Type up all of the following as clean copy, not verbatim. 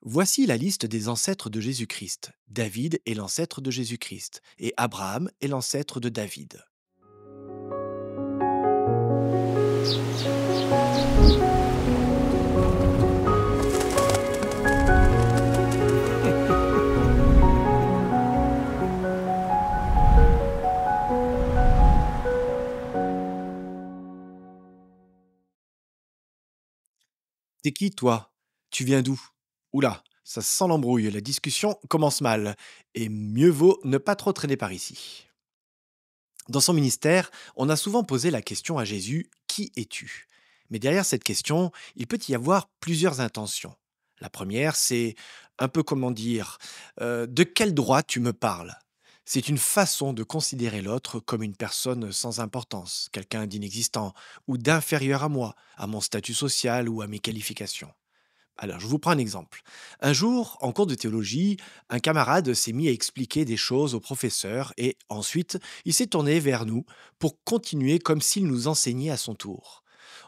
Voici la liste des ancêtres de Jésus-Christ. David est l'ancêtre de Jésus-Christ et Abraham est l'ancêtre de David. T'es qui, toi? Tu viens d'où? Oula, ça sent l'embrouille, la discussion commence mal, et mieux vaut ne pas trop traîner par ici. Dans son ministère, on a souvent posé la question à Jésus: Qui es-tu? Mais derrière cette question, il peut y avoir plusieurs intentions. La première, c'est un peu comment dire: De quel droit tu me parles? C'est une façon de considérer l'autre comme une personne sans importance, quelqu'un d'inexistant ou d'inférieur à moi, à mon statut social ou à mes qualifications. Alors, je vous prends un exemple. Un jour, en cours de théologie, un camarade s'est mis à expliquer des choses au professeur et ensuite, il s'est tourné vers nous pour continuer comme s'il nous enseignait à son tour.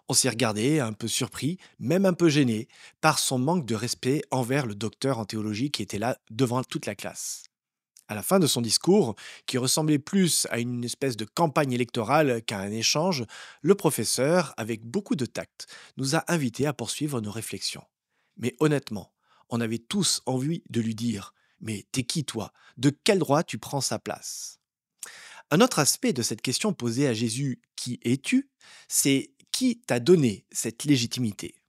On s'est regardé un peu surpris, même un peu gêné, par son manque de respect envers le docteur en théologie qui était là devant toute la classe. À la fin de son discours, qui ressemblait plus à une espèce de campagne électorale qu'à un échange, le professeur, avec beaucoup de tact, nous a invités à poursuivre nos réflexions. Mais honnêtement, on avait tous envie de lui dire: Mais t'es qui, toi? De quel droit tu prends sa place? Un autre aspect de cette question posée à Jésus: Qui es-tu? C'est: Qui t'a donné cette légitimité?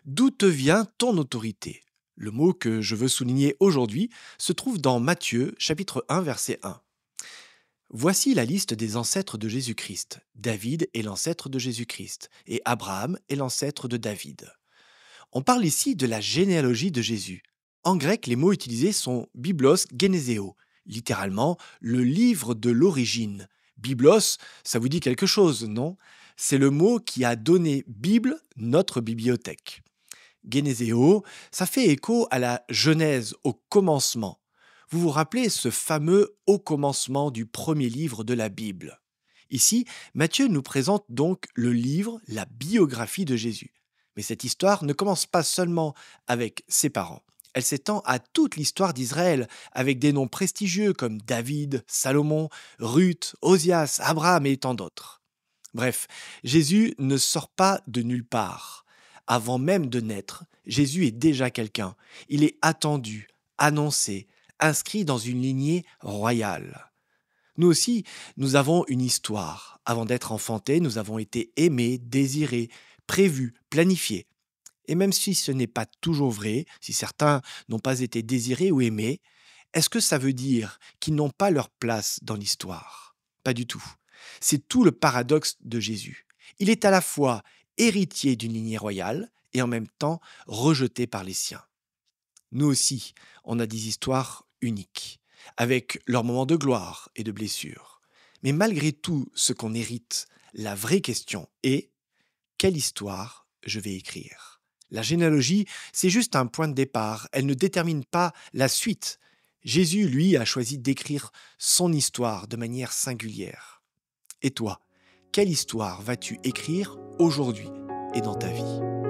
D'où te vient ton autorité? Le mot que je veux souligner aujourd'hui se trouve dans Matthieu chapitre 1 verset 1. Voici la liste des ancêtres de Jésus-Christ. David est l'ancêtre de Jésus-Christ et Abraham est l'ancêtre de David. On parle ici de la généalogie de Jésus. En grec, les mots utilisés sont biblos geneseo, littéralement le livre de l'origine. Biblos, ça vous dit quelque chose, non? C'est le mot qui a donné Bible, notre bibliothèque. Geneseo, ça fait écho à la Genèse, au commencement. Vous vous rappelez ce fameux au commencement du premier livre de la Bible. Ici, Matthieu nous présente donc le livre, la biographie de Jésus. Mais cette histoire ne commence pas seulement avec ses parents. Elle s'étend à toute l'histoire d'Israël, avec des noms prestigieux comme David, Salomon, Ruth, Osias, Abraham et tant d'autres. Bref, Jésus ne sort pas de nulle part. Avant même de naître, Jésus est déjà quelqu'un. Il est attendu, annoncé, inscrit dans une lignée royale. Nous aussi, nous avons une histoire. Avant d'être enfantés, nous avons été aimés, désirés, prévus, planifiés. Et même si ce n'est pas toujours vrai, si certains n'ont pas été désirés ou aimés, est-ce que ça veut dire qu'ils n'ont pas leur place dans l'histoire? Pas du tout. C'est tout le paradoxe de Jésus. Il est à la fois héritier d'une lignée royale et en même temps rejeté par les siens. Nous aussi, on a des histoires uniques, avec leurs moments de gloire et de blessure. Mais malgré tout ce qu'on hérite, la vraie question est: quelle histoire je vais écrire? La généalogie, c'est juste un point de départ, elle ne détermine pas la suite. Jésus, lui, a choisi d'écrire son histoire de manière singulière. Et toi, quelle histoire vas-tu écrire aujourd'hui et dans ta vie?